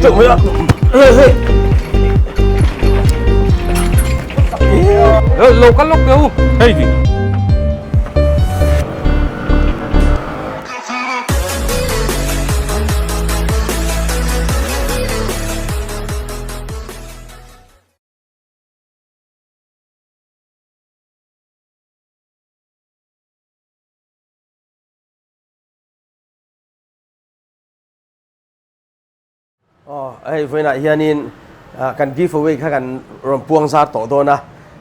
怎么样？路跟碌到，嘿！哦，哎，回来hier nin kan giveaway kan puang zar to do na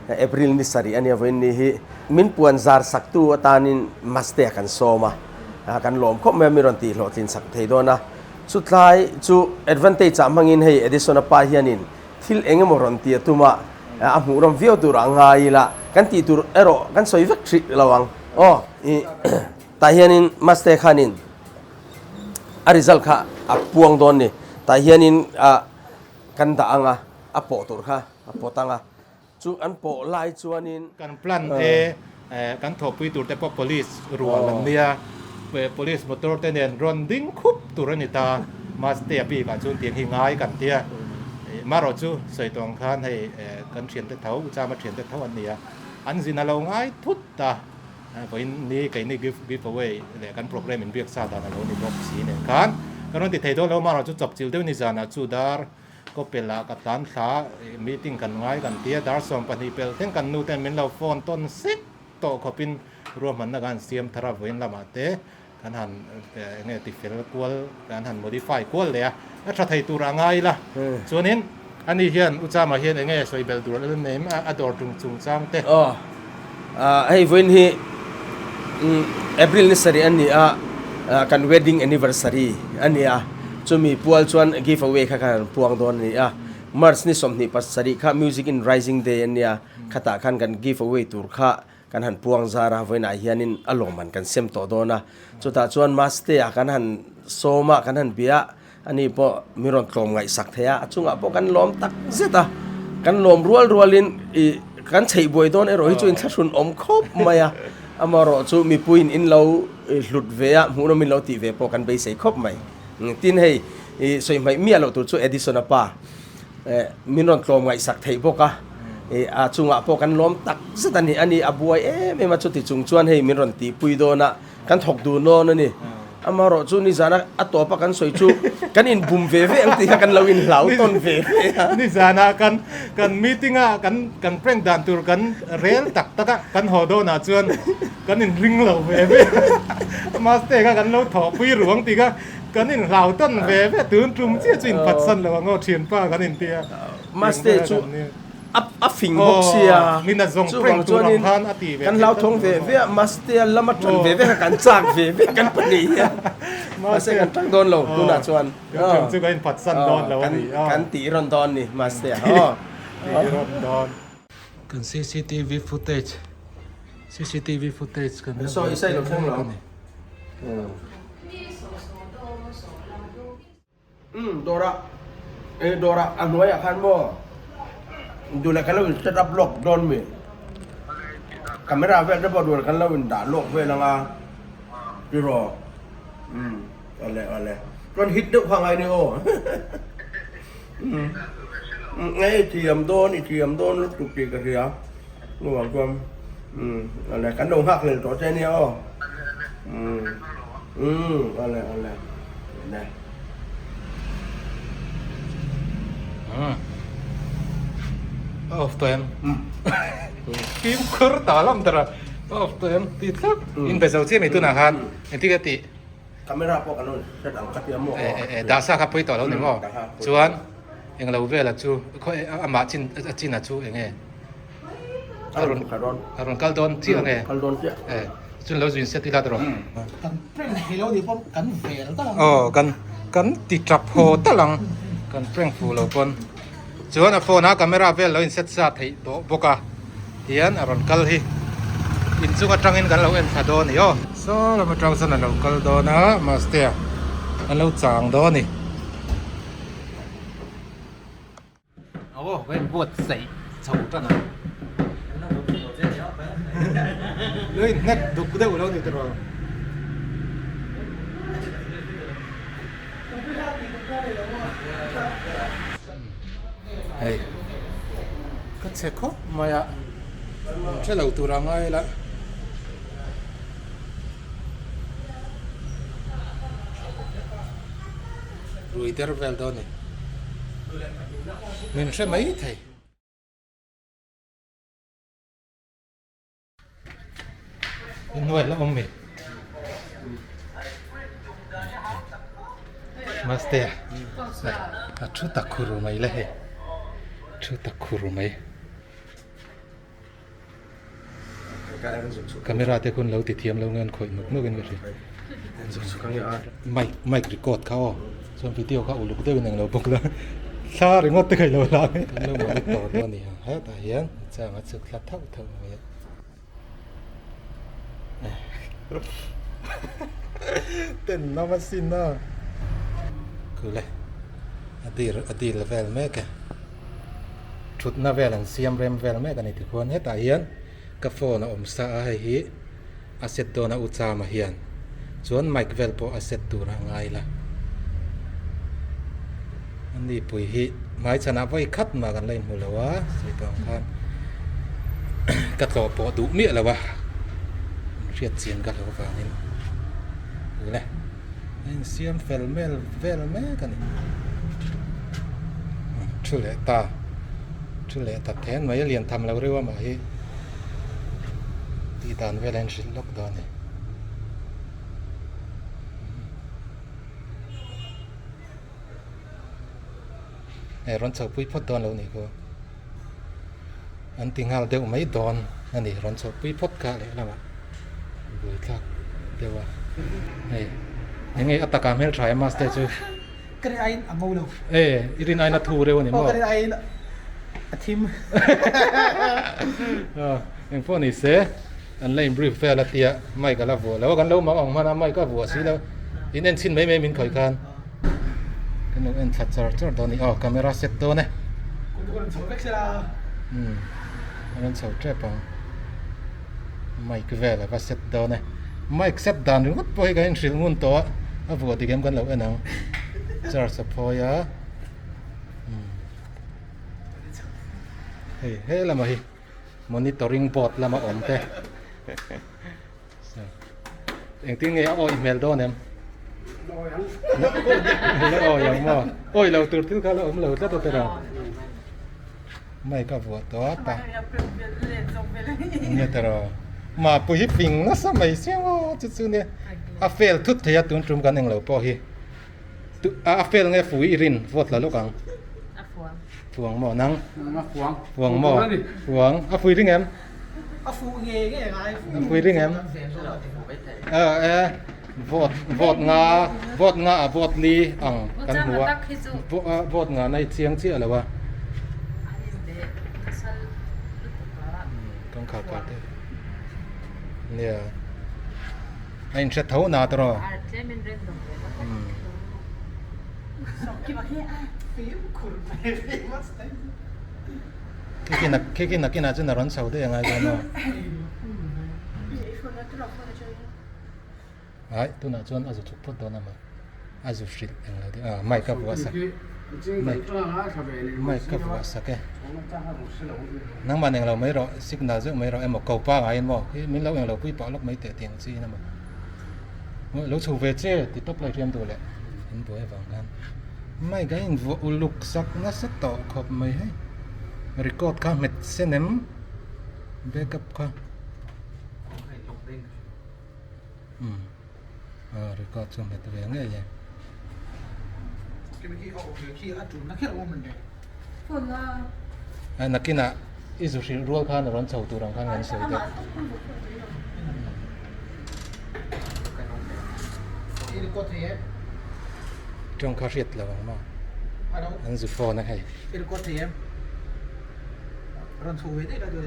April ni sari ania voin ni hi min puan zar saktu atanin Maste kan soma kan lom kho me miron ti hlotlin sak thei do na chu tlai chu advantage amangin hei edison pa hianin thil engemaw ron ti atuma a hmu rom view tur angai la kan ti tur ero kan soi vek tri lawang oh ta hianin Maste khanin a result kha a puang don ni ta hianin kan da anga a po tur kha a po tanga chu an po lai chuanin kan plan kan thopui tur te pok police rual nia police motor te nen ron ding khup turanita Mastea pi ka chun tiang hi ngai kan tia maro chu soi tong khan hei kan thian te thau cha ma thian te thau an nia an zin alo ngai thut ta voin ni kai ni give away le kan program in biak sa da alo ni box si ne kan kan ti thei do lo maro chu chop chil deu ni jana chu dar ko pela ka tan tha meeting kan ngai kan tia dar som pani pel ten kan nu ten min lo phone ton sik to khopin ro man na gan siam thara voin lama te kan han nge ti fel kwal kan han modify kwal le a tha thei tur angai la chuanin ani hian ucha ma hian nge soi bel tur le nem ador chung chang te hey voin hi April ni sari ani kan wedding anniversary ania chumi pual chuan giveaway kha kan puang don ni March ni somni pasari kha music in rising day ania khata khan kan giveaway tur kha kan han puang zara voina hianin aloman kan sem to dona chuta chuan Maste kan han soma kan han bia ani po miron tlom ngai sak thea chunga po kan lom tak zeta kan lom rualin kan chei boi don ero hi chu in thun om khop maya amaro chu mi puin in lo hlut vea hmuno min lo ti ve po kan bei sei khop mai tin hei soi mai mi alo tu chu edison apa minon tlom ngai sak thei boka a chunga po kan lom tak setani ani abuai me ma chu ti chung chuan hei miron ti pui do na kan thok du no na ni amaro chu ni zana atopa kan soi chu kan in bum ve ve ang ti kan lo in lau ton ve ni zana kan meeting a kan prank dan tur kan rel tak taka kan hodo na chuan kan in ring lo ve ve Maste ka kan lo tho pui ruang ti ka kan in lau ton ve ve tun trum che chuin phat san lo ngo thian pa kan in tia Maste chu a phing bok sia min a zong prank tur ang khan ati ve kan lau thong ve ve Maste lama tron ve ve kan chak ve ve kan pani Maste kan tang don lo tu na chuan chu kan phat san don lo ni kan ti ron don ni Maste ron don kan CCTV footage kan so isai lo thong lo Dora anoi akan mo dula kalau set up lock don me kamera ve da bodul kan lawin da lock ve langa biro ole kon hit du khangai ni o ngai thiam don lu tuk ti ka ria nu wang kwam ole kan dong hak le to che ni o ole ne off to em kim khur ta lam tara off to em ti thak in bezau che me tu na han ti ka ti kamera po kanon set ang katiam mo da sa ka poi to lo ni mo chuan eng lo ve la chu kho ama chin na chu enge aron kal don chi enge kal don chi chun lo zin set ti la tro kan prank hello di pom kan vel ta kan ti trap ho ta lang kan prank fu lo pon chuan a phone a camera vel lo in set sa thei to boka hian aron kal hi in chunga tangin kan lo en tha do ni yo so lo ma tang san lo kal do na Mastea an lo chang do ni ven buat sei chau ta naเลยนักดุกเด้อเรานี่ตลอด hey cái xe khóc mày ạ sẽ lâu tụi ra ngay là rồi ter vel đó này mình sẽ mấy thầy người là ông mình Mastea chút takuru mai là chút takuru mai camera thì con lâu thì thiam lâu ngân khỏi mực nước bên vậy mic recordเขาส่วนวิดีโอเขาอุลุกเตอร์หนึ่งเราบอกแล้วซาหรืองดเตยเราละเรามาต่อตัวนี้ฮะแต่ยังจะมาสึกลัดเท่าเท่าไหร่เต้นน้ำมันสินนะคือเลยอดีตเลเวลแม่กันชุดน่าเวลังเสียมเรมเวลแม่กันนี่ทุกคนให้แต่ยังกาโฟนะอมซาให้ฮีอาเซตโดนะอุจามาเฮียนส่วนไมค์เวลพออาเซตตัวง่ายละอันนี้ปุยฮีหมายชนะไว้คัดมากันเลยหมดแล้ววะสิตองครับกัดต่อปอดุเมียแล้ววะเรียดเสียงกันแล้วฟังนี่คือเลยเสียมเฟลเมกันนี่ชุเลตาแทนมาเรียนทำแล้วเรียกว่ามาฮีที่ด่านเวลนชิลล็อกดอนนี่ร้อนเฉาปุ้ยพอดอนแล้วนี่ก็อันติงหาเดี๋ยวไม่ดอนอันนี้ร้อนเฉาปุ้ยพอดกะเลยแล้ววะบุยทักเดี๋ยวว่ายังไงอัตตการเฮลทรายมาสเตจูก็ได้ไอ้อังงูเลยอิรินไอนาทูเร็วนี่มั้งก็ได้ไอ้ทีมอย่างพวกนี้เสียอันเล่นบริฟเฟลเตียไม่ก็ละวัวแล้วกันเรามาออกมาไม่ก็วัวสิแล้วอินเอ็นชินไม่มินข่อยกันกันเราเอ็นชัดจอตอนนี้กล้องเซตตัวเนี่ยคนสวยเล็กสิล่ะอันเสาเจ็บปังไม่ก็เวลว่าเซตตัวเนี่ยไม่เซตดานหรือว่าปล่อยกันสิลงุนตัววัวที่เกมกันเราเอ็นเอาจอร์สปอยะเฮ้ละมาฮิmonitoring board ละมาอมเต้เองที่ไงเอาอีเมลด้วยเนี่ยแล้วอย่างมั่วโอ้ยเราตื่นที่เขาเราเราจะตัวเราไม่ก็วัวตัวตาเนี่ยแต่เรามาปุยปิงนะสมัยเสียงจุดๆเนี่ยอาเฟลทุกที่จะตุนตรงกันเองเราพอฮีอาเฟลไงฝูอิรินวอดละลูกอังฟวงหมอนังฟวงหมอฟวงฟุยดิ้งแอมฟูเงี้ยไงฟุยดิ้งแอมวอดงาวอดลีอังกันหัววอดงาในเชียงเชี่ยอะไรวะต้องขาดกันเนี่ยไอ้เช็ดเท้าหนาตลอดคิดนักจะร้อนเสาได้ยังไงกันเนาะไอ้ตัวน่ะจวนอาจจะถูกพูดโดนนะมั้งอาจจะฟิลยังไงดิไม่กับวัวสักไม่กับวัวสักแกนั่งมันเองเราไม่รอสิกนาจะไม่รอเอ็มบอกเกาป้าไงเอ็มบอกมิ้นเราเองเราพูดปากล็อกไม่เตะเตียงซีนะมั้งเราชูเวเจติดต๊อปเลยเทียมตัวแหละเห็นตัวไอ้ฝั่งนั้นไม่ก็ยังวัวลุกสักนัดต่อขอบไม่ให้รีคอร์ดข้าเม็ดเส้นเอ็มเบกับข้ารีคอร์ดช่วงเม็ดตัวยังไงยังนักกินอ่ะอิสุชิรัวข้าในร้านเสาตัวรังข้างเงินสวยเด็ดจงข้าเสียดระวังมากอันสุดฟอนะให้ร้อนชูเวทีได้ด้วย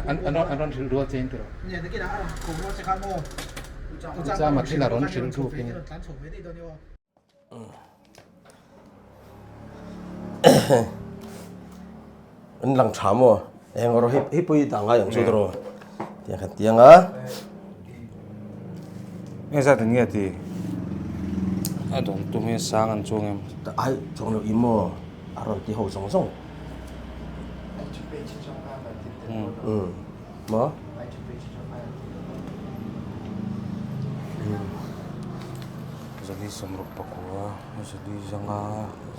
อันร้อนชิลรัวเจนตัวเนี่ยตะกี้นะผมว่าจะข้ามโม่จะมาที่ละร้อนชิลรัวเป็นร้านชูเวทีตัวนี้วะอันหลังถามว่าเองเราฮิปุยต่างกันอย่างสุดรู้เตียงขัดเตียงอ่ะเนี่ยสัตว์เนี่ยที่ตรงนี้สร้างอันช่วงนี้แต่ไอ้ช่วงเราอิโมอารมณ์ที่เขาส่ง หมอjadi somrok pakua jadi janga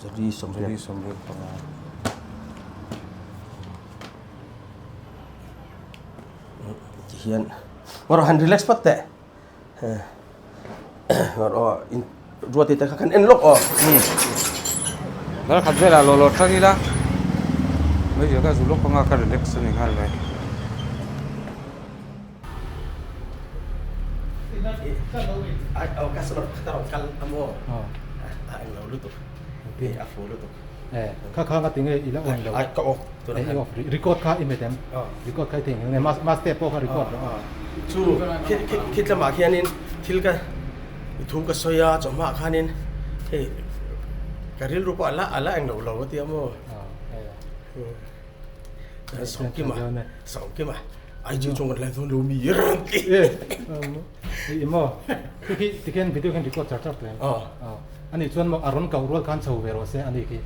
jadi somrok panga hian ngor han relax pat te ngor in ruati te kan en lok dar khat vela lo thagi la mai yoga zulok panga ka relax ni ngal maiเอากัสรถตลอดกันอโมเรารู้ตัวพี่อาฟูรู้ตัวข้าก็ทิ้งอีละอ่อนแล้วก็ออกตัวนั้นรีคอร์ดข้าอิมเมจรีคอร์ดข้าทิ้งเนี่ยมาสเตอร์พวกเขารีคอร์ดชูคิดละมาแค่นี้ทิลกันทุ่งก็สอยจอมาแค่นี้เฮ้การิลรูปอะไรเองเราที่อโมสองกี่มาไอ้จงกันแล้วต้องรู้มีเรื่องกี่อีโม่ที่เขียนวิดีโอเขียนรีคอร์ดจัดๆเลยอันนี้ส่วนอารมณ์เก่ารัวขันโชว์เวอร์เซอันนี้คือ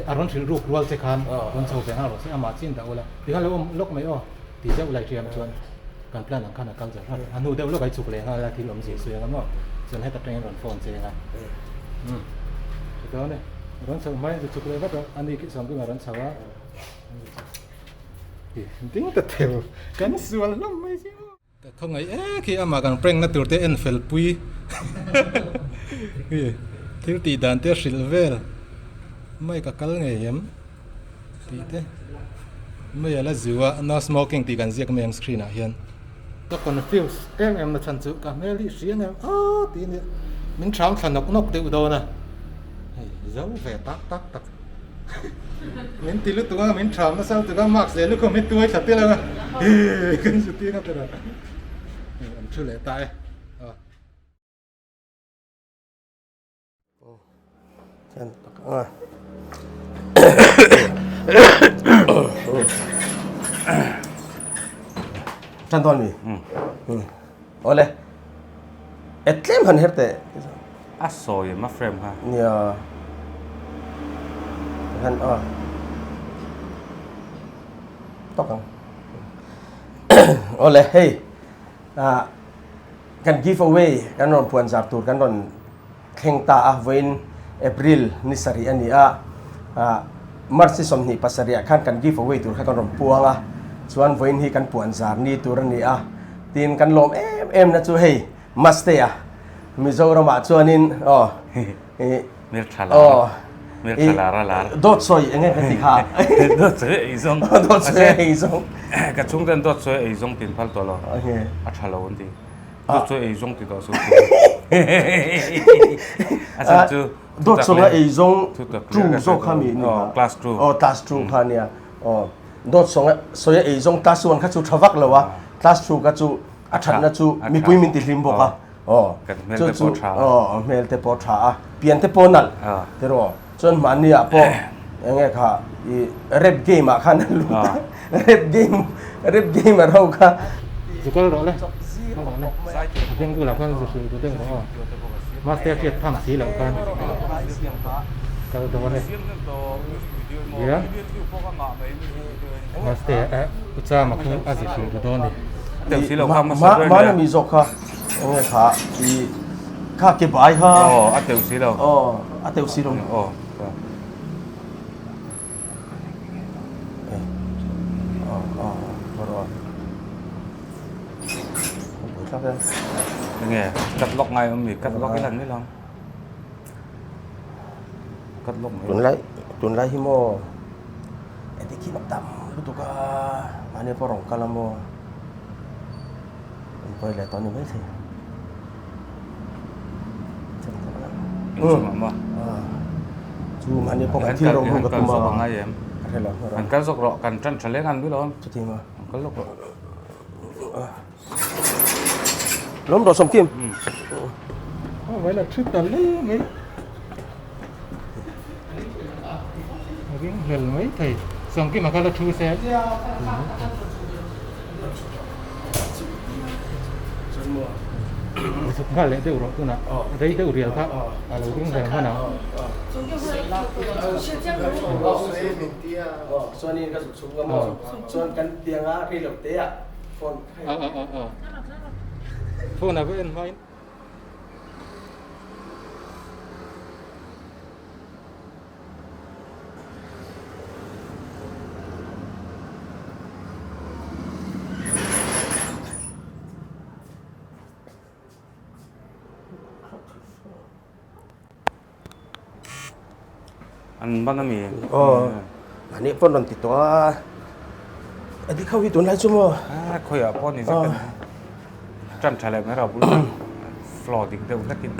อารมณ์ชิ้นรูปรัวเซขันรัวโชว์เวอร์เซอามาจินแต่ว่าที่เขาเรียกว่าล็อกไม่ออกที่จะอุไรเทียมส่วนการแปลงหลังขันการจัดอันนู้นเดี๋ยวเราไปฉุกเลยฮะแล้วที่หลงสีสวยกันว่าส่วนให้ตัดเองหล่นโฟนเซกันสุดยอดเลยร้อนสมัยจะฉุกเลยว่าอันนี้สองก็มาร้อนสาวดิ้งแต่เทวกันส่วนล้มไม่ใช่แต่ทงไงคืออามากันเปร่งนัดตัวเตนเฟลปุยที่ตีดันเตอร์ซิลเวอร์ไม่กับกัลไงยัมตีเตไม่อะไรจิวะ no smoking ตีกันเสียกับเมงสกรีนอ่ะเห็นก็ confuse นัดฉันจุกับเมลี่เสียเนี่ยตีเนี่ยมันช้ำขนกเดือดโดนนะเจ้าแฝดตักmình tí lúc tụi mình chạm nó sao tụi nó mặc dễ lúc không biết tuổi chặt tiếc đâu cần sự tiếc nữa anh chưa lẽ tạiขั้นตอนนี้โอ้เลยเล่มหันเฮ็ดแต่สอยมาเฟรมค่ะเนี่ยท่านตกกันโอ้เลยเฮ้ยกัน give away กันนอนพวนจับตูดกันนอนเข่งตาเวนเอพริลนิสรีอันนี้มาร์ซิสมนี่ปัสริยขันกัน give away ตูดกันนอนพวงส่วนเวนที่กันพวนจารนี่ตูดนี่ตีนกันลมนะจูเฮ้ยมาสเตียมิโซรามาชวนินเมลชาลาเมลชาลาดอทซอยยังไงกันที่ขาดอทซอยอีซงกระชุ่งเดินดอทซอยอีซงตินพัลตัวเราอัชาลาวันที่ดอทซอยอีซงติดต่อสู้อาจารย์จูดอทซอยอีซงทรูโซขามีนี่คลาสทรูคลาสทรูค่ะเนี่ยดอทซอยอีซงคลาสวันข้าจูทวักเลยวะคลาสทรูข้าจูอัชานะจูมีปุยมินติลิมบอกอ่ะเมลเตปอทราเมลเตปอทราเปลี่ยนเตปอนัลเทโรจนมันเนี่ยพอยังไงค่ะเรปเกมอ่ะค่ะนั่นลูกเรปเกมเราค่ะสุดก็รอเลยเรื่องกูหลับกันสุดๆตัวเรื่องของมาสเตอร์เพียรทำสีเหล่ากันก็ตัวนี้เยอะมาสเตอร์อุตส่าห์มาคืออาศิสุดตัวนี้เดี๋ยวสีเหล่ากันมามีจกค่ะยังไงค่ะข้าเก็บไว้ค่ะเดี๋ยวสีเหล่าเดี๋ยวสีเหล่ายังไงกัดล็อกไงมันมีกัดล็อกกี่lầnไม่ลองกัดล็อกตุนไล่ฮิโมที่คิดต่ำรู้ตัวก็อันนี้พอรองกันละโมไปเลยตอนนี้ไม่ใช่จูมันนี่พวกที่เรารู้กันมาไงเอ็มอันกันสกรอกันจันทร์เล่นกันไม่ร้อนจริงมั้ยกันล็อกล้มโดดสมกิมไว้ละชุดตะเล่ไหมวิ่งเห็นไหมไทยสมกิมมากันละชูเซ่ Ngal le de ro tu na dei de urial kha lo ring ve kha na ส่วนนี้ก็สูงๆก็ส่วนกันเตียงที่เราเตะฟอน phone na ven mai anh bắt nó mì อันนี้ฟอนติดตัวอันที่เข้าวิตุนไรชั่วโมง khơi à con thì rất chân trả lại mấy đầu bún flò thì đều rất kinh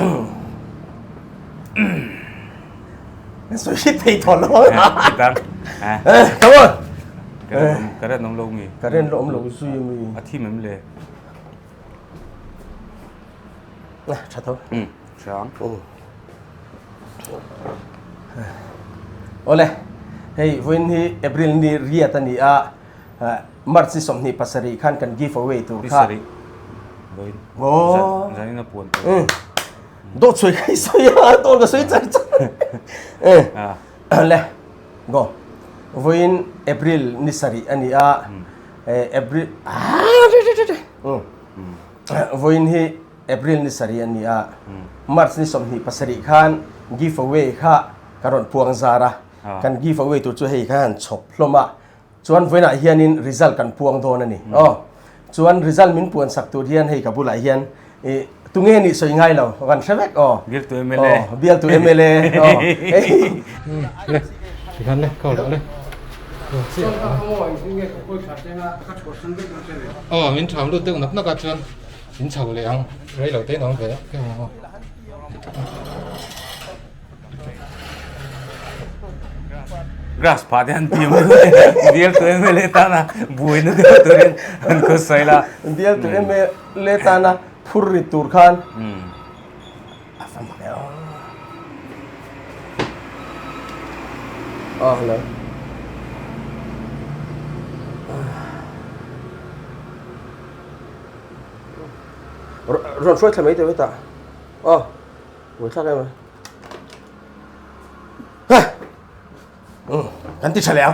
สวยชิดตีถอนล้อ tăng à ครับผม cái đó nông lâu mì กระเด็นล้มลงซุยมี à thi mình lề นะชัดเท่า sáng โอ้เลยเฮ้ยวันนี้เอพริลนี่เรียตันนี่มาร์ซิสมนี่ปัสรีขันกัน give away ตัว đi ค่ะ sari với giờ này nó buồn โดดสวยใครสวยโดดก็สวยจังจังเลยก็วันเอพริลนี่สรีอันนี้เอพริลวันนี้เอพริลนี่สรีอันนี้มาร์ซิสมนี่ปัสรีขัน give away ค่ะการันพวงซาระกัน give away ตัวช่วยให้ขันชบลงมาส่วนวันนี้เฮียนิน result กันพวงโดนนี่ส่วน result มินพวงสักตัวเฮียนให้กับบุหรี่เฮียนตุงเงี้ยนี่สวยง่ายเรากันใช่ไหมbiết tụi MLA biar tu MLA le thì khăn le khâu đỡ le mình chọn luôn tương nắp nó cả chân mình chọn liền lấy đầu tiên nó về cái mà grass phá thì anh tìm biết tụi MLA ta na bùi nó tụi anh có say là biar tu MLA ta na puri turkan apa makanyaเลยรอนช่วยทำไมเดี๋ยวตาหัวข้ากันไหมเฮ้ยกันติดเฉลียว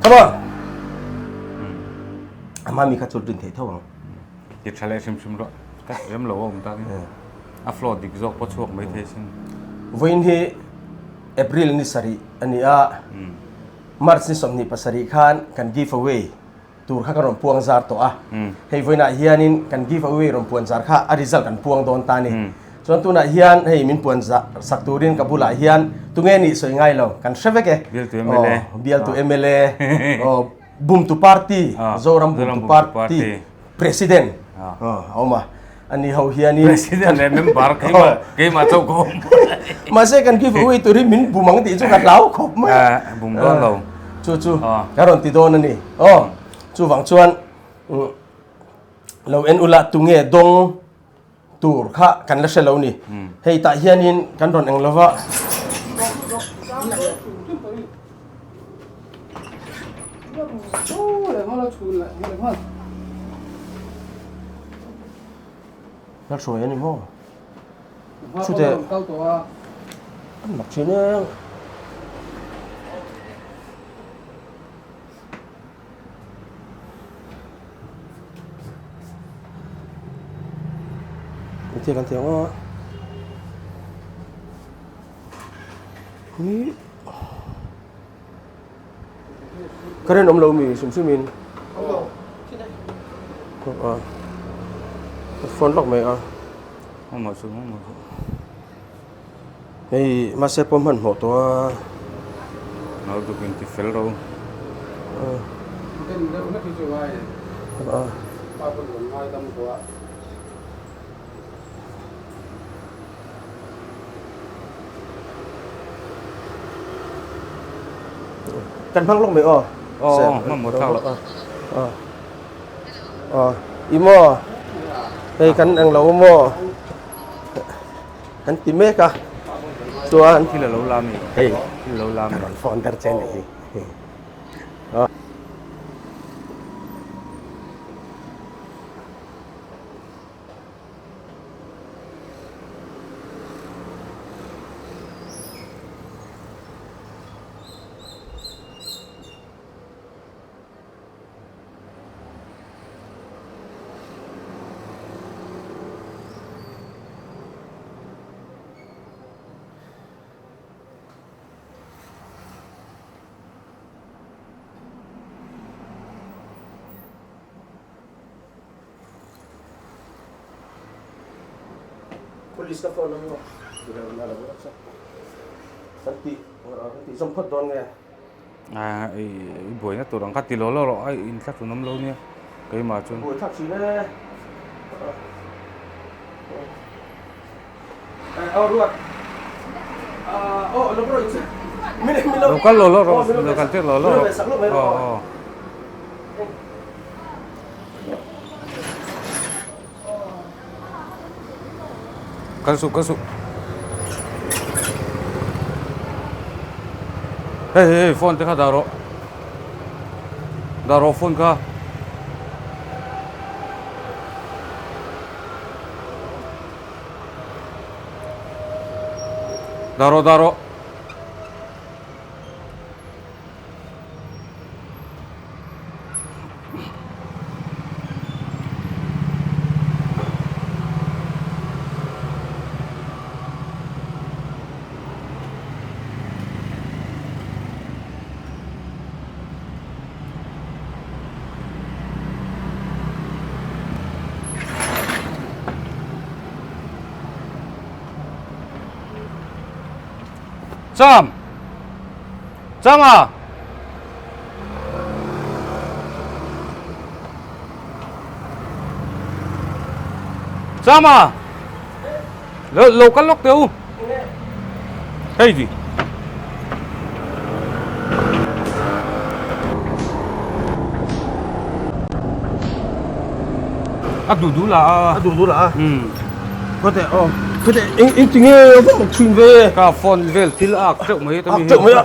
ครับผมอามามีข้าจุดดึงเทเท่าไหร่ thì trả lại xem rồi các em lâu ông ta à flot đi dọc bắt chuộc mấy thế xinวันนี้เอพริลนี่สรีอันนี้มาร์ซนี่สมนี่ปัสรีขันกัน give away ตัวข้ากันรำพวงซาร์ตัวให้วันนี้เฮียนินกัน give away รำพวงซาร์ข้าอริซัลกันพวงโดนตานี่ส่วนตัวน่ะเฮียนให้มินพวงสักตัวเรียนกับบุหรี่เฮียนตัวเงี้ยนี่สวยง่ายเรากันเชฟเก๋ biết tụi MLA เบียร์ตัว MLA boom to party โซรัม boom to party president เอามาอันนี้เขาเฮียนี่ president là member cái mà châu cũng Mastea kan give away tu rin min bumang ti chu kat lau khop ma bùng đón lâu chu karon ti don ani chu wang chuan lo en ula tu nge dong tur kha kan la shelo ni hei ta hianin kan ron eng lova Nó sôi anh em chú thế ăn mặc chín nhá cái tiếng không cái này ông lâu mì sum sum min phone lock mày không mở xuống không mở hey Mastea pom hẳn mộtตัว nó được những cái phèo đâuกันพังลงไหมnó một thaoอีโมเฮ้ยกันอังเราโมกันติเมกะส่วน ที่เราลามี เฮ้ย ที่เราลามี ฟอนเตอร์เจนนี่ police ka phone mo dira na la mo sa santi santi som phot don nge ai buổi nhá tụi nó cắt tí lố lố ai in cắt tụi nó lâu nha cái mà chun buổi thắc gì nè ruột lo bro lo cắt lố lo cắt tiếc lố cắt sụp hey phone te kha daro phone ka daro Jam à Jam à lâu cắt lóc tiêu cái gì đủ là có thể anh tiếng nghe một chuyện về cả phone về thì là triệu mấy tao triệu mấy ạ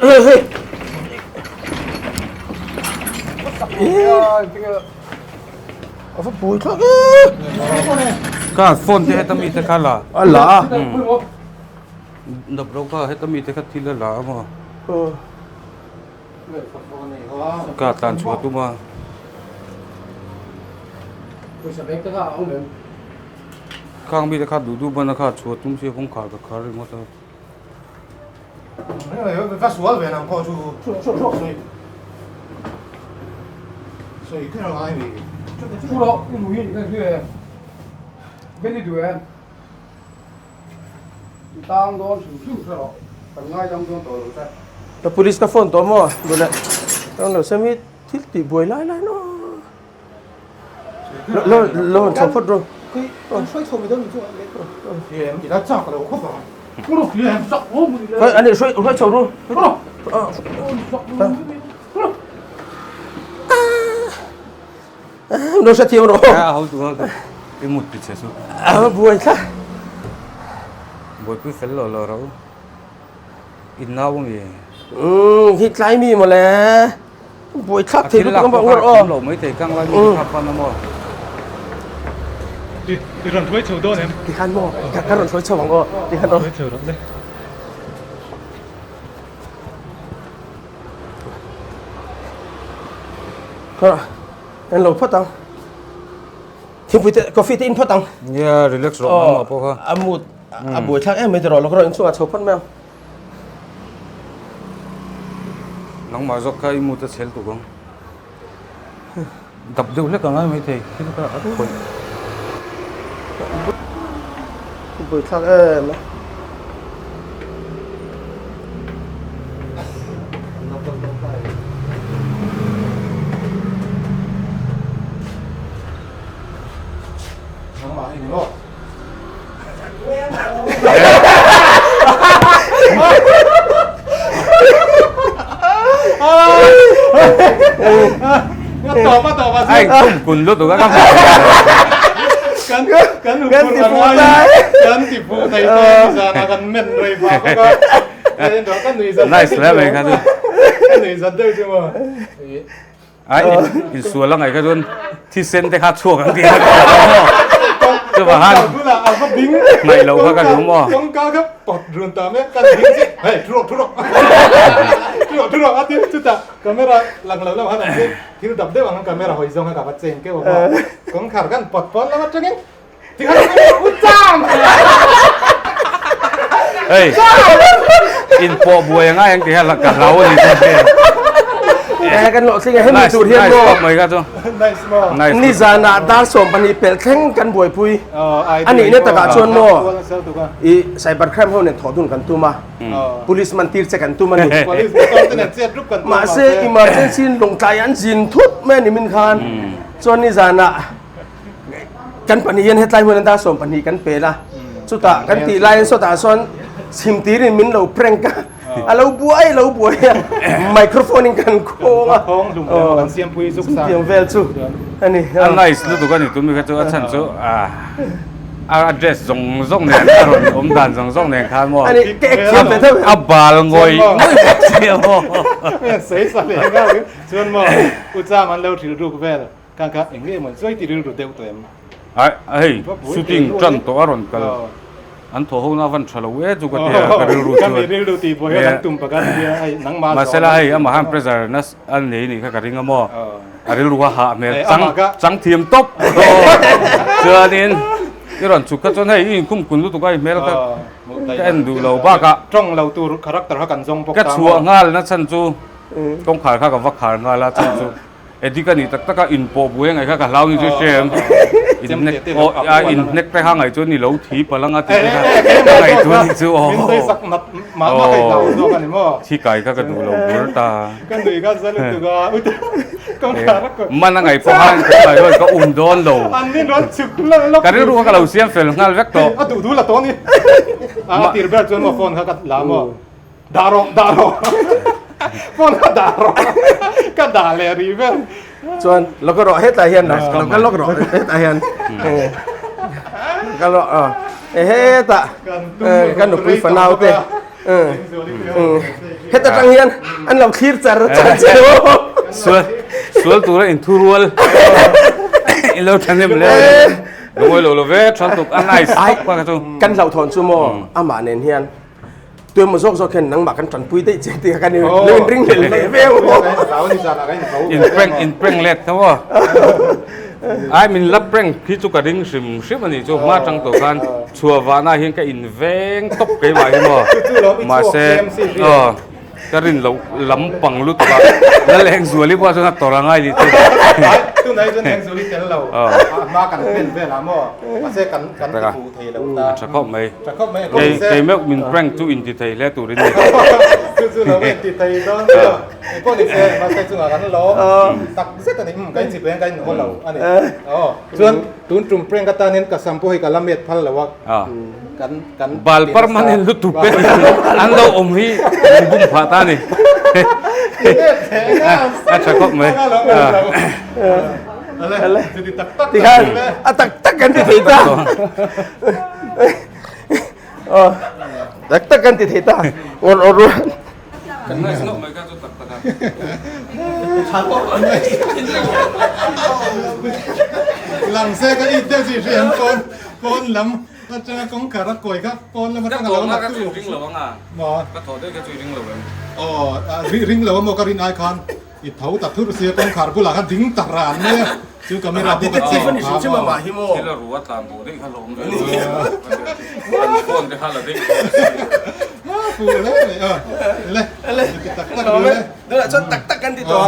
hey phải bồi khác cả phone thì hết tao mi thế khá là đập đâu cả hết tao mi thế khá thì là mà cả tàn chuột tu mà Kang bi dekha dudu bana kha chotum se phong khar ka khar mo ta phát xuống về làm co chú rồi cái nào ai bị chú đó cái núi cái kia bên đi đuổi tang đó chú đó còn ngay trong đó rồi ta the police ka phone to mo rồi nè tao nói xem ít thiết bị buổi lại nó lo chọc phốt rồi cái xoay thầu về đâu mình thì em chỉ đã chọc cái đầu khóc vào cái đồ kia em chọc ôm cái anh này xoay chọc rồi nó sẽ thiếu rồi hậu tu cái một bị chết rồi buổi khác buổi cứ phải lò rồi in nào cũng gì hít lái mi mà lẽ buổi khác thì nó cũng bảo ngồi lẩu mấy thầy căng lại mi khắp con nó mò đi run thuế chiều đó em đi khăn mò các run thuế chiều bằng ngò đi khăn đó thuế chiều đó đây thôi anh lẩu phát tăng thì coffee tin phát tăng yeah relax rồi mà po ha một buổi khác em mới rồi nó có rồi xuống chụp phát mèo nóng mà do cái một cái sel tụ không tập đâu hết cả ngay mấy thầy cái nó có thôi buổi khác em nó mà hình đó tỏ mà anh không cùng lúc tụi các kan ti pu tai sa na kan men rei pa ko cái đó kan nui zan nice lắm anh cái kan nui zan đâu chứ mà ai in xua lăng này cái luôn thì sen te khát chuột cái gì chứ mà han cứ là alpha bing này lâu quá cái đúng không con cá gấp bọt ruột tạm ấy kan bing chứ hey thua á tiếp chứ ta camera lằng lằng lắm hắn này thì đập đấy bằng camera hồi giống cả bắt chen cái mà con khảo kan bọt bọt lắm chứ nghe thì hắn cũng chạm hey in po buổi ngay anh thì là cả lâu gì thế กันหลอกสิไงให้มีตัวเทียนโม่ ไม่ก็จ้ะ nice more นี่จานาดาร์ส่งปันนี้เป็นแข่งกันบ่อยปุยอันนี้เนี่ยตะกาชวนโม่อีใส่บัตรแคมเขาเนี่ยถอดดุนกันตัวมา police มันตีร์กันตัวมันมาเซอิมเมอร์เจนซีลงใจอันจินทุบแม่นี่มินคานส่วนนี่จานากันปันนี้ยันให้ไล่หัวนันดาส่งปันนี้กันเปล่าสุดท้ายกันตีไล่สุดท้ายส่วนสิมตีริมินเราเพลงกันเราบวยไมโครโฟนกันโค้งอ่ะ ลุงกันเสียงปุยสุกสาน เสียงเวลซูอันนี้ อันไหนสุดตัวกันนี่ตุ้มมีก็จ้ะฉันจ้ะaddress จงเนี่ยอารมณ์อมดันจงเนี่ยข้ามว่า อันนี้เก๊กเทียบไปเท่าไหร่ อับบาลงอยไม่เสียว เสียสัตว์เลยก็ชวนมาอุตส่าห์มันเร็วถือรูปแว่กันครับอย่างนี้เหมือนช่วยตีรูปเดียวเต็ม เฮ้ยชูติ้งจันตัวอารมณ์กันอันโถห้องน้าวันฉลองจุกเตียกันรู้ กันมีรูปตีบอยกันตุ่มประกันเดียไอ้นังมา เสร็จแล้วไอ้อามาฮัมเพรสเซอร์นัสอันนี้นี่ก็กระดิ่งมั่วอะไรรู้ว่าหาเมลจังเทียมตบเชื่อดินที่เราจุกก็จนให้ยิ่งคุ้มคุณรู้ตัวไอ้เมลก็แค่ดูเราบ้ากะ จ้องเราตัวคาแรคเตอร์กันทรงปก ก็ชัวงานนะฉันจูต้องขายข้ากับวักขายงานแล้วฉันจูเอ็ดดี้ก็นี่ตักก็อินโปบุ้ยไงข้ากับเรานี่จะเชื่อมอินเน็กโอ้อินเน็กไปห้างไงจูนี่เราถีบพลังอาทิตย์ไงจูนี่จูโอ้มาให้เราดูกันนี่มั้งที่ไก่ข้าก็ดูเราบุรตากันดูก็สรุปตัวก็คาแรคเตอร์ มันไงพวกห้างก็อุ่นโดนเราอันนี้ร้อนสุดแล้วการรู้ว่าเราเสียงเฟลงานเวกโตดูละตัวนี้ตีร์เบอร์จนมาฟอนเขาก็ลามดารอฟอนก็ดารอก็ด่าเลยรีเวอร์ส่วนเราก็รอให้ตาเฮียนนะเราก็รอให้ตาเฮียนก็รอเฮ้ตากันหนุกคุยฝันเอาเต้เฮ้ตาตังเฮียนอันเราคิดจะรู้จักเจ้าส่วนตัวเราอินทูรัวลเราทันเดมเลยลงไปโลเวทชันตุกอันไหนสักว่ากันจูกันเราถอนซูโม่อามาเนียนเฮียนตัวมันโซกโซเคนนังหมากกันจันปุยได้เจติกันนี่เล่นริงเล่นเวลอินเปร่งเล็ดทั้งว่าไอ้มินรับเปร่งพี่จุกกระดิ่งชิมอันนี้จูมาจังตัวกันชัววานาเฮียนก็อินเวงตบกันมาเห็นบ่มาเซ่ก็รินเราล้ำปังลุตัวแล้วแรงสวยรีบว่าจะนัดต่อรังไงดิตัวไหนจะแรงสวยรีบเรามากันเป็นเวลามั่วมาเซ่กันปูเทแล้วตาจะครบไหมเกมเมื่อมินแปร่งจูอินติไทยแล้วตัวรินคือเราเป็นติไทยต้องก็นี่เซ่มาเซ่จุงกันล้อตักเซ่ตัวนี้กันสิบเองกันคนเราอันนี้ส่วนตุนจุ่มเปร่งกันตาเน้นกับสัมโพหิกับละเมียดพันแล้วว่ากันบาลปาร์มันลุตุเป็นอันเราอมฮีบุ้มผาตานี่อาจจะครบไหมอะไรที่ข้างตักกันติดตาตักกันติดตาวันรู้กันไม่สนุกไหมกันจุดตักกันหลังเซ่ก็อีกเดียวสิเรียนโฟนล้ำแล้วจะกงขาระกวยครับโฟนแล้วมันต้องเราก็จุดริงเหลวอ่ะหมอก็ถอดได้ก็จุดริงเหลวอ๋อริงเหลวโมการินไอคอนอีเท้าตัดทุเรียกงขาผู้หลังกันดิ้งตรานเนี่ยจึงก็ไม่รับที่ที่นี่ชื่อมาฮิโมที่เรารู้ว่าตามโบได้ขลงเลยโฟนได้ขลงได้ฟูเลยเลยตักเลยเดี๋ยวจะตักกันที่ตัว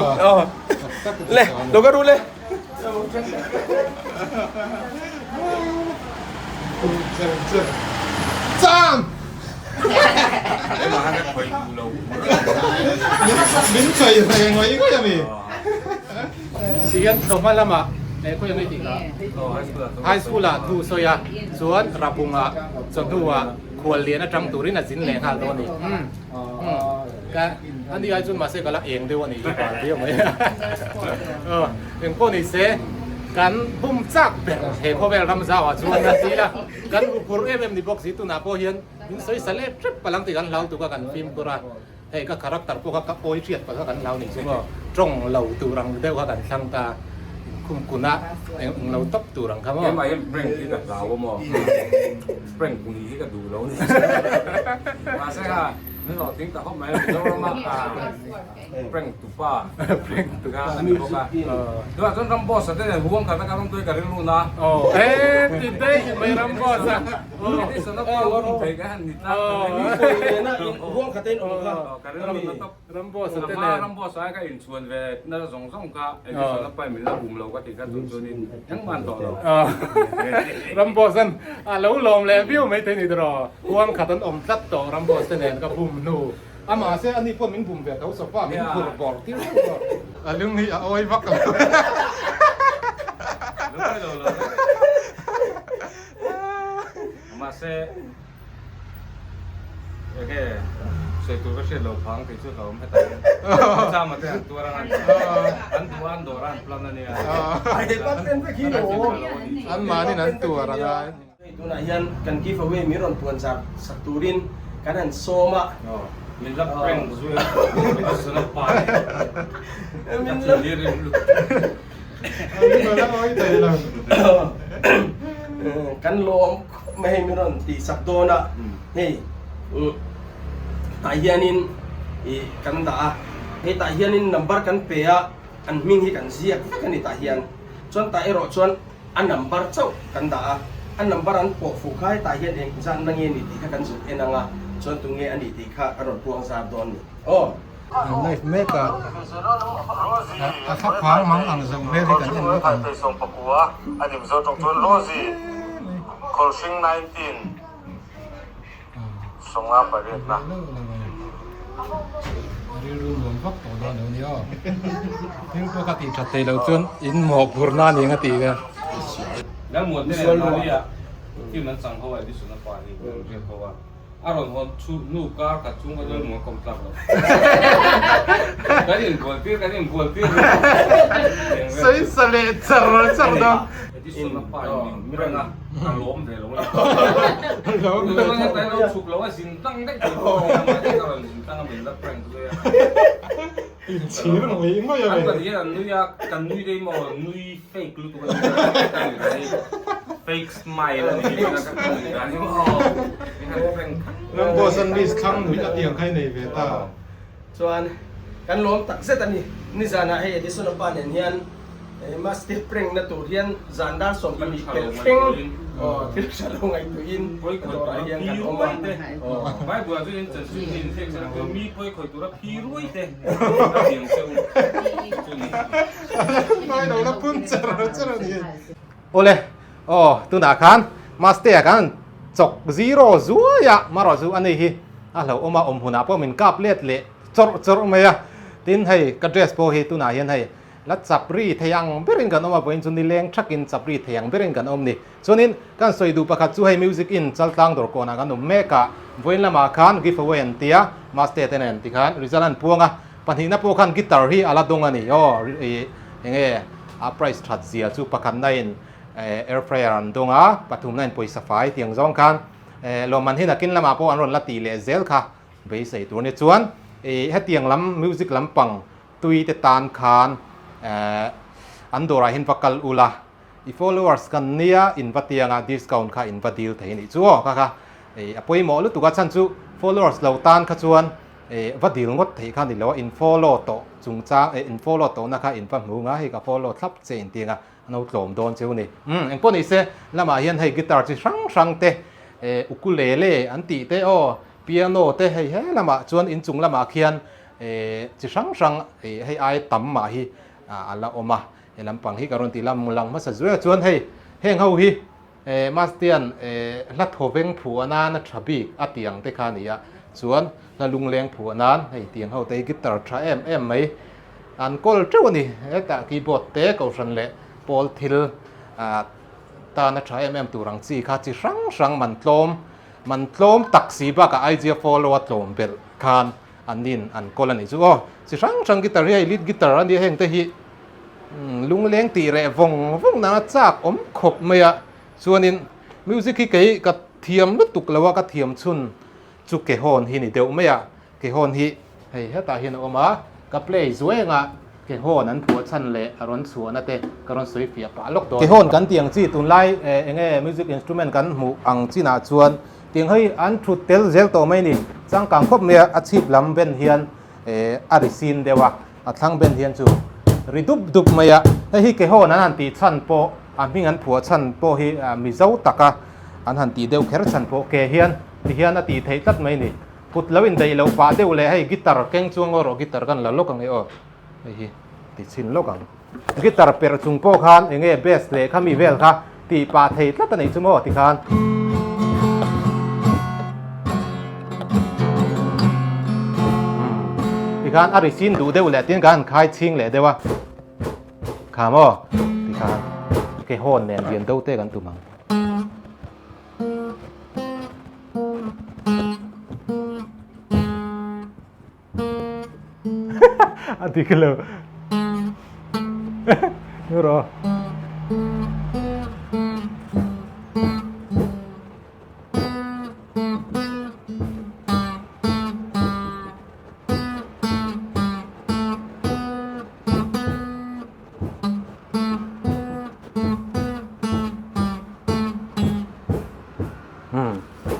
เลยเราก็รู้เลยจ้ามมาให้คอยดูเรามิ้นเคยแรงไว้ก็จะมีเสียงตรงมาละมาก็ยังไม่ติดละไฮสคูลละทูโซยาส่วนรับพุงละส่วนตัวควรเรียนนะจังตุรินะสินแรงหาตัวนี้ก็อันนี้ไอ้จุนมาเสกละเองด้วยวันนี้เดียวไหมอย่างพวกนี้เสกันบุ้มจักเป็นเห็นพ่อแม่รำสาวชวนกันทีละกันพูดนี่บอกสิตุนาพ่อเฮียนมินสวยสเลปทริปพลังติกันเราตัวกันฟิล์มกุระเฮ้ก็คาแรคเตอร์พวกเขาโอยเฉียดพลังกันเรานี่ใช่ไหมตรงเราตัวรังเดียวกันทั้งตาคุมกุนะเราตบตัวรังครับว่าไม่เปร่งที่กับเราบ่มองเปร่งกุนีที่กับดูเรานี่มาใช่ค่ะ นี่เราทิ้งแต่เขาไม่เรามากเปล่งตุป้าเปล่งตุป้าอันนี้พวกกันตัวจนรำบอสแต่เนี่ยห่วงกันนะครับต้องตัวกันเรื่องนู้นนะติดได้ไม่รำบอสอ่ะนี่สนับสนุนเพื่อนนี่นะห่วงขัดเต้นองค์ครับ กันเรื่องนู้นต้องรำบอสแต่ มา เนี่ย รำบอสก็อินชวนเวน่าจะส่งก็ไอ้ที่สนับไปเหมือนเราบุ่มเราก็ติดกันตัวนี้ทั้งมันต่อเรารำบอสันแล้วลมแล้ววิวไม่เท่านี้ตลอดห่วงขัดต้นอมซัดต่อรำบอสแต่เนี่ยก็บุ่มนูมาเสียอันนี้พวกมิ้งบุ่มแบบเขาสภาพมิ้งบุ่มบอกที่ว่าเรื่องนี้เอาไว้พักกันมาเซ่โอเคใส่ตัวก็เชื่อเราพังที่สุดเราไม่ตายsama tu dua orang antuan dua orang pelan ni hebat kan begitu mana nanti orang itu nak yang kan giveaway miron tuan saturin kanan soma minta prank zuya itu senang pan minta diri dulu kan lom meh miron di sabdona hei tahianin kan dah hei tahianin number kan pea an ming hi kan zia kan ni tahian chuan ta ero chuan an number chau kan dah an number an po fu khai tahian eng zan nange ni ti kan zu enanga chuan tunge ani ti kha aron puang sa don ni oh knife maker khắp khoáng mắng ăn dùng mê thì cảnh nhân nó thành tây sông Papua anh em do trong thôn Rosie Colsing 19 sông Á Bà Riết na đi luôn luôn vấp tổ đó nữa nhớ nhưng tôi cái tiền chặt tay đầu tiên in một bữa na những cái tiền nàyแล้วหมดเนี่ยมาดิอ่ะที่มันสั่งเขาไว้ที่สุนทรภานี่เรียกเขาว่าอารมณ์คนชูนูกากับชุ่มก็เรื่องหัวกลมตับเลยกันยังปวดที่กันยังปวดที่ใส่สเลดจังจังดังที่สุนทรภานี่ไม่รู้นะล้มเลยล้มเลยล้มเลยแต่เราฉุกเราว่าสินตั้งได้กี่คนมาที่เราสินตั้งเป็นรับแรงเลยชี้มันหงไม่ยังไงอันนี้อันนี้กันนุ้ยได้มั้งนุ้ยเฟกลูกตัวนี้เฟกสไมล์อะไรนี่นะครับอันนี้อ๋อน้ำบอสันดิสคังหนุ่ยจะเตียงใครในเวต้าส่วนกันล้มตักเซตันนี่จานะให้ดิสุนปานเฮียนมาสเตปริงนะตัวเฮียนจานด้านสมกันเป็นเพ่งที่ฉลองไอ้ตัวอินตัวไรเฮียนกันออกมาไม่บัวตัวอินจะสุ่มอินเซ็กซ์ก็มีไปคอยตัวพี่รวยเด้เสียงเสียงไม่เราละพุ่งเจอนี่โอเลยอ๋อตัวหนาคันมาสเตย์กันจก0ซัวยะมารอซูอันนี้ฮีเราเอามาหุ่นอ่ะพวกมันกับเล็ดเละจดไม่อะตินให้กระเดสโปฮีตัวหนาเฮียนให้ลัดจับรีทยังเบริงกันออกมาเป็นส่วนนี้เลี้ยงชักอินจับรีทยังเบริงกันอมนี่ส่วนนี้กันสวยดูประคัตสู้ให้มิวสิกอินจัลตังตัวก่อนกันนุ่มเมกะวันละมาคันกิฟต์เวนเตียมาสเตย์เทนนติคันริซันพวงอ่ะปัญหาพวกคันกีตาร์ฮีอาลาดงอันนี้อ๋อยังไงอัพไรส์ทัดเสียสู้ประคันได้แอร์ฟรายอันดงอ่ะปัทุมนั่นป่วยสฟายเตียงจองคันลมมันที่นักกินละมาพวกอันรอนละตีเลเซลค่ะไปใส่ตัวนี้ส่วนให้เตียงล้ำมิวสิกล้ำปังตุยเตตานคันอันโดราหินฟักกัลอุลาอี followers กันเนียอินวัตยังอ่ะ discount ค่ะอินวัตดีลเท่านี้ชัวร์ค่ะพอยหมอรู้ตัวกันชั้นชู followers เราตานค่ะชวนวัตดีลงดเท่าค่ะนี่แล้วอิน follow โตจุงจ้าอิน follow โตนะคะอินฟังหูง่ายกับ follow ทับเจนเตียงอ่ะเราโจมโดนเจ้านี่เอ็งพวกนี้เสียแล้วมาเห็นให้กีตาร์ที่ช่างเตะอุกุเลเล่อันตีเตะโอเปียโนเตะให้แล้วมาชวนอินจุงแล้วมาเขียนที่ช่างให้ไอ้ตั้มมาฮีอัลลาอมาลำปังฮีการันตีลำมุลังมาสัจจวนให้เฮงเฮาฮีมาสเตียนลัดหัวเวงผัวนานทับบีอัดเตียงเตคานียส่วนละลุงเลี้ยงผัวนานให้เตียงเฮาเตกิตาร์ทราเอ็มไหมอันก็เจ้านี่แต่คีย์บอร์ดเตะก็สันเละพอลทิลตานัทราเอ็มตัวรังซีข้าจิช่างมันโลมตักสีบ้ากับไอเดียฟอลโล่โลมเบลคานอันนี้อันก็แล้วนี่จู่อ๋อจิช่างกีตาร์ให้ลีดกีตาร์อันนี้เฮงเตฮีลุงเลี้ยงตีเร่วงนั้นจากขบเมียส่วนนี้มิวสิกที่เกี่ยวกับเทียมลุตุกแล้วว่ากับเทียมชุนจุกเกฮอนฮีนี่เดียวเมียเกฮอนฮีให้ตาเห็นออกมากับเพลย์สวยงะเกฮอนนั้นผัวชันเละอารมณ์สวยนั่นเองอารมณ์สวยเฟียปะลกตัวเกฮอนกันเตียงจีตุนไล่เองมิวสิกอินสตูเมนต์กันหมู่อังจีน่าชวน tiếng hơi ăn chút tel gel tổ mấy nè sang càng khóc mẹ achieve làm bên hiền arisin dewa thang bên hiền chú ridup dup maya hi cái hồ nan ti chan po mình ăn phua chan po hi mi zau taka an han ti deu kher chan po ke hiền ti hiền ti thei tat mấy nè put lawin dei lo pa deu le hay guitar keng chuang oro guitar kan la lokang e o hi ti chin lokang guitar per chung po khan enge bass le khami vel kha ti pa thei tlat nei chu mo ti khan thì khan arisin đủ đều lệ tiếng khan khai chinh lệ đều à khám ô thì khan cái hồn nền viền đâu tê gần tụi măng anh thì cái lờ nhớ rồi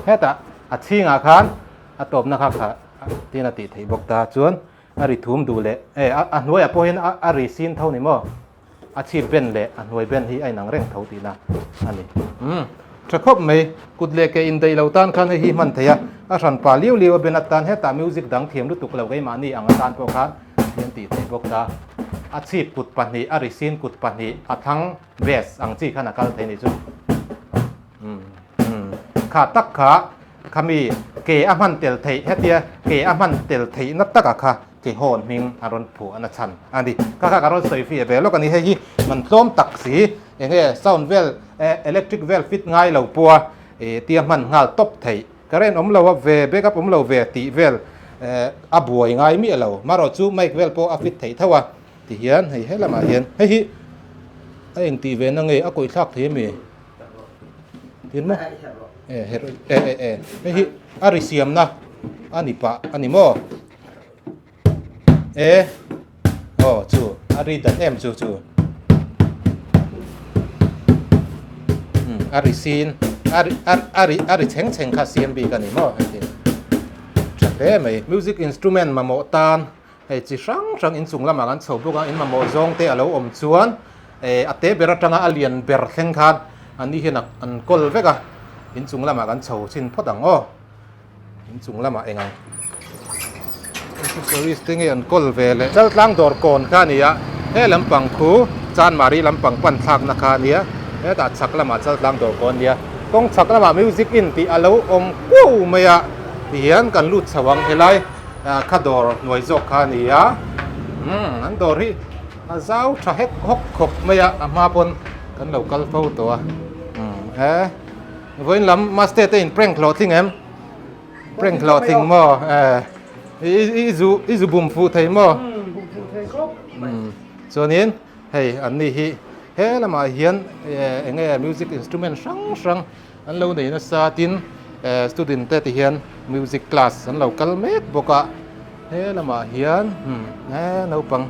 hết chi ngà khan tộp na khắc tin là tỷ thấy bọc ta chuan ri thum du lệ nuôi pohin ri sin thâu này mo chi ben lệ nuôi ben hi ai nang reng thâu ti na ani chắc khóc mấy cút lệ cái in đây lâu tan khan hi man thấy sản pa liu liu bên tan hết music đăng thiềm lúc tục lâu cái mà ni ang tan po khan tin tỷ thấy bọc ta chi cút pan hi ri sin cút pan hi thang vest ang chi khan akal thấy này chuขาตักขาขมีเกอมันเตลไทยเฮตียเกอมันเตลไทยนับตักขาเกโหนมิงอารมณ์ผัวนัชันอันนี้ข้าอารมณ์สวยฟีเบลแล้วกันนี้ให้มันต้มตักสีอย่างเงี้ยซาวน์เวลอิเล็กทริกเวลฟิตง่ายเหล่าปัวเตียมันงาตบไทยก็เรนเราว่าเวเบกับเราเวตีเวลบวยง่ายมีเรามาเราจูไม่เวลปัวฟิตไทยเท่าว่าตีเฮียนให้ละมาเฮียนให้ไอ้ตีเวนั่งเงี้ยกุยทักเทียมีเห็นไหมไม่ฮิอาริเซียมนะอันนี้ปะอันนี้โมโอ้จูอาริดันจูอาริซีนอาริเชงคาเซียมบีกันนี่โมไอ้ที่จัดได้ไหมมิวสิกอินสตูเมนต์มาโมตานไอ้จีช่างอินสุงละมากันโฉบพวกอินมาโมซงเตะเราอมชวนอัตเตเบรจังอาเลียนเบรเซงคันอันนี้เห็นอันกอลเวกะอินสุงละมากันโฉบชินพอดังอ้ออินสุงละมาเองไงสวิสติ้งอันกอลเวเลยจะล้างดอร์ก่อนข้านี้ลำปังคูจานมารีลำปังปั่นทักนะคะนี้ตัดชักละมาจะล้างดอร์ก่อนนี้ต้องชักละมามิวสิกอินที่อาลูอมกู้ไม่อะเหียนกันลุดสว่างเฮลัยข้าดอร์หน่วยจกข้านี้อันดอร์ที่เจ้าชะเฮกฮกขบไม่อะมาปนกันเหล่ากัลฟูตัววันลำมาสเตย์in prank clothing prank clothing มั้งอีจูบุมฟูไทยมั้งส่วนนี้เฮ้ยอันนี้เฮ้ยละมาเฮียนเงี้ยมิวสิกอินสตูเมนต์ช่างอันเราเนี่ยนะซาตินสตูดินเตที่เฮียนมิวสิกคลาสอันเราคัลเมกบอกว่าเฮ้ยละมาเฮียนเราปัง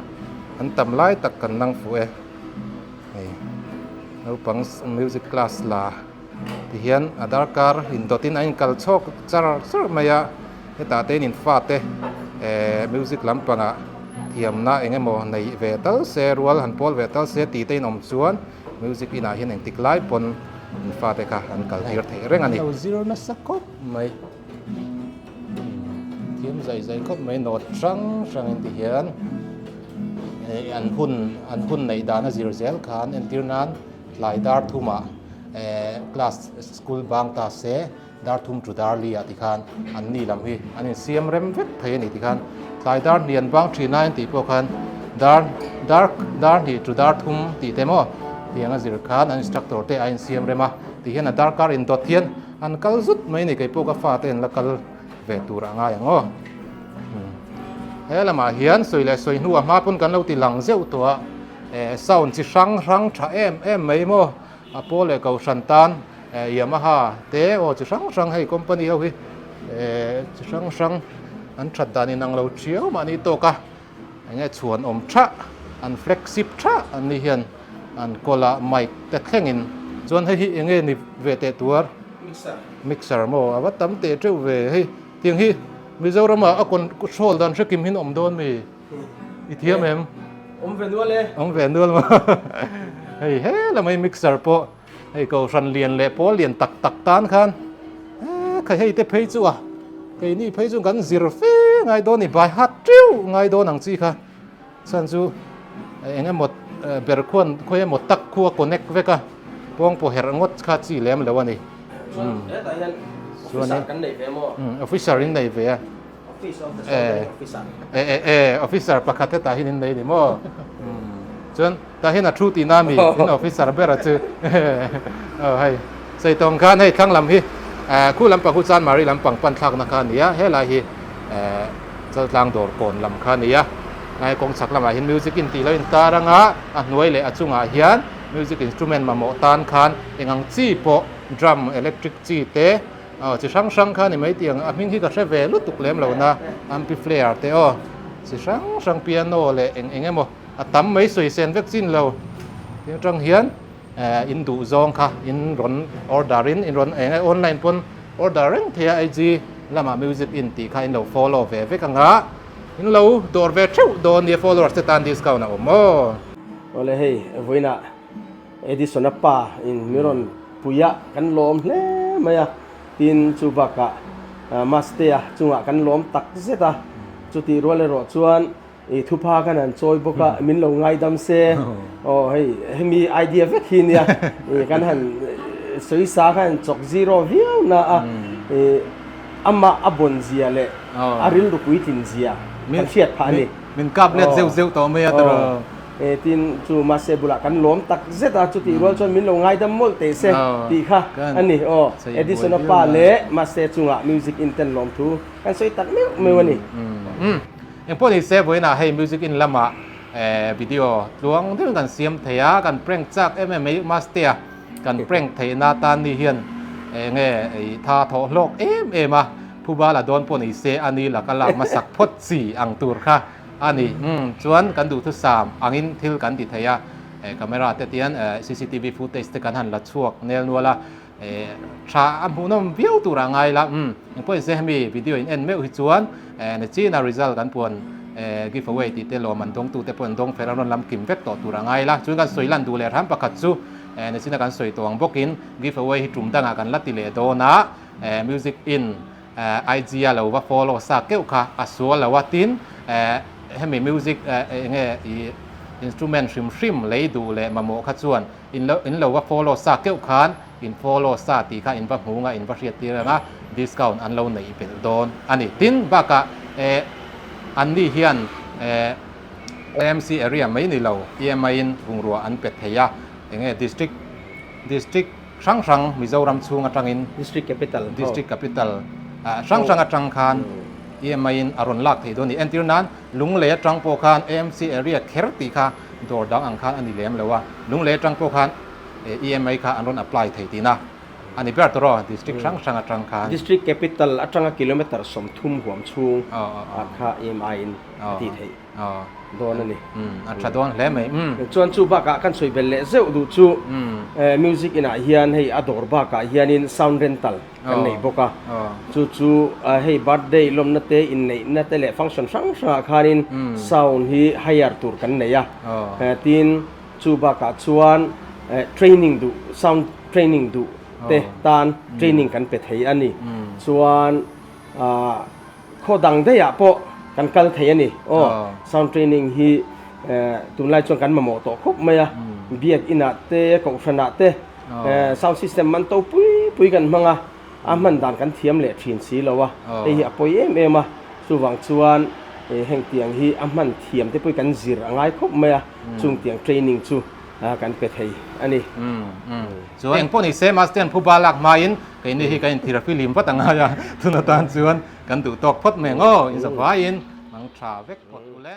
อันทำไล่ตักกันนั่งฟูเราปังมิวสิกคลาสลาที่เฮียนอาดาร์การอินโดตินอินคัลโชกจาร์สุดมายาเฮตาเตนินฟาเตมิวสิกลำปังเทียมน่าเองโมในเวทัลเซรัวหันพอลเวทัลเซตีเตนอมส่วนมิวสิกอินาเฮียนเองติกไลปนอินฟาเตค่ะอันคัลเทียร์เทเรื่องอันนี้เราซีโร่นัสกบไม่เทียมใจก็ไม่โนดช่างอินที่เฮียนอันหุ่นในด้านซีโร่เซลคานอันที่นั้นหลายดาร์ทุมาคลาสสกูลบางตาเซดาร์ทุมจุดาร์ลีติคานอันนี้ลำฮีอันนี้เสียมเร็มเวทเพนิติคานหลายดาร์เนียนบางทรีนายติพวกคันดาร์ที่จุดาร์ทุมติเตมอที่ยังสิรคานอันอินสตรัคเตอร์เตอันเสียมเร็มที่เห็นดาร์การ์อินดอทเทียนอันกัลสุดไม่นี่ไก่พวกฟ้าเต้นและกัลเวตูระง่ายอ๋อละมาเฮียนสวยเลยสวยนัวมาปุ่นกันเราติหลังเจ้าตัวซาวน์ที่ช่างชะไม่โมอพอลเลยเขาชันตันยามาฮ่าเตะโอ้จะช่างให้คอมพานีเอาฮิจะช่างอันชัดดานี่นังเราเชียวมานี่โตกะอันนี้ส่วนอมชะอันเฟล็กซิบชะอันนี้เห็นอันโคลาไมค์แต่แข็งอินส่วนให้ยังไงนี่เวทตัว mixer mo awa tam te treu ve hei tiang hi Mizoram a kon shol dan shekim hin don mi ithiam em om ve nual ma hei he la mai mixer po hei ko ran lian le po lian tak tak tan khan khai hei te phei chu a cái ni phei chu kan zir fe ngai don ni bai hat triu ngai don ang chi kha san chu engem một ber khon khoi một tak khu connect veka pong po her ngot kha chi lem lewani officer kan nei ve mo officer in nei ve officer pakhat ta hin nei ni mo chuan ta hin a thu ti na mi in officer bera chu hai sei tong khan hei thang lam hi khu lam pa khu chan mari lam pang pan thak na khan nia hela hi chal tlang dor kon lam khan nia ngai kong sak lam hin music in ti lo in taranga a hnuai le achunga hian music instrument ma mo tan khan engang chi po drum electric chi te chi sang sang khan ni mai tiang a ming hi ka hre ve lu tuk lem lo na amplifier te chi sang sang piano le engemo a tam mai soi sen vek chin lo tiang tang hian in du zong kha in ron orderin in ron online pon ordering thea IG lama music in ti kha in lo follow ve ve kanga in lo dor ve thu don ni followers te tan discount na mo ole hei voina edison apa in miron puya kan lom hle maya tin chubaka Mastea chunga kan lom tak zeta chuti role ro chuan e thupa kan an choi boka min lo ngai dam se hei hemi idea vek hin ya kan han soi sa kan chok zero view na amma abon zia le aril ru puitin zia min fiat pha ni min kap let zeu zeu to me ya tro tin chu Mahse bula kan lom tak zeta chuti rol chon min lo ngai dam mol te se ti kha ani edison pa le Mahse chunga music inten lom thu kan soi tak me wani yang pun ni saya boleh nak hey music in lama video luang tu kan siam thea kan prank chak MMA Mastea kan prank thei na tan ni hian nge tha tho lok ma phuba la don pon ni se ani la kala masak phot si ang tur kha ani chuan kan du thu sam angin thil kan ti theya camera te tian CCTV footage te kan han la chuak nel nuala tha amu nom view tu ra ngai la yang pun se mi video in en me hi chuan na chi na result kan pon giveaway ti te lo man dong tu te pon dong feraron lam kim vek to tu ra ngai la chuan kan soilan du le ram pakhat chu na chi na kan soi tong bokin giveaway hi tum danga kan lati le do na music in IG lo wa follow sa keu kha asua la watin hemi music nge instrument shim lei du le mamo kha chuan in lo wa follow sa keu khan in follow sa ti kha in va hunga in va riat ti nga discount an lo nei pel don ani tin baka an ni hian AMC area mai ni lo EMI in bungrua an pet theya enge district sang Mizoram chunga tangin district capital sang atang khan EMI in aron lak thei doni entir nan lungle tang po khan AMC area kherti kha dor dang ang khan ani lem lewa lungle tang po khan EMI kha anon apply thei tina ani ber toro district sang atang khan district capital atanga kilometer som thum huam chung kha EMI in ti thei don ani acha don le mai chuan chu ba ka kan soi bel le zeu du chu music ina hian hei ador ba ka hian in sound rental kan nei boka chu hei birthday lom na te in nei na te le function sang khanin sound hi higher tur kan nei ya tin chu ba ka chuan training du sound training du te tan training kan pe thei ani chuan khodang de ya po kan kal thei ani sound training hi tunlai chon kan mamo to khop maya biak ina te ko fana te sound system man to pui kan manga aman dan kan thiam le thin si lowa e hi apoi em a chuwang chuan heng tiang hi aman thiam te pui kan zir angai khop maya chung tiang training chu kan pe thei ani so eng poni se master phubalak main kai ni hi kai therapy lim patanga ya tuna tan chuan kan du tok phot me ngo in sa fain mang tha vek phot ule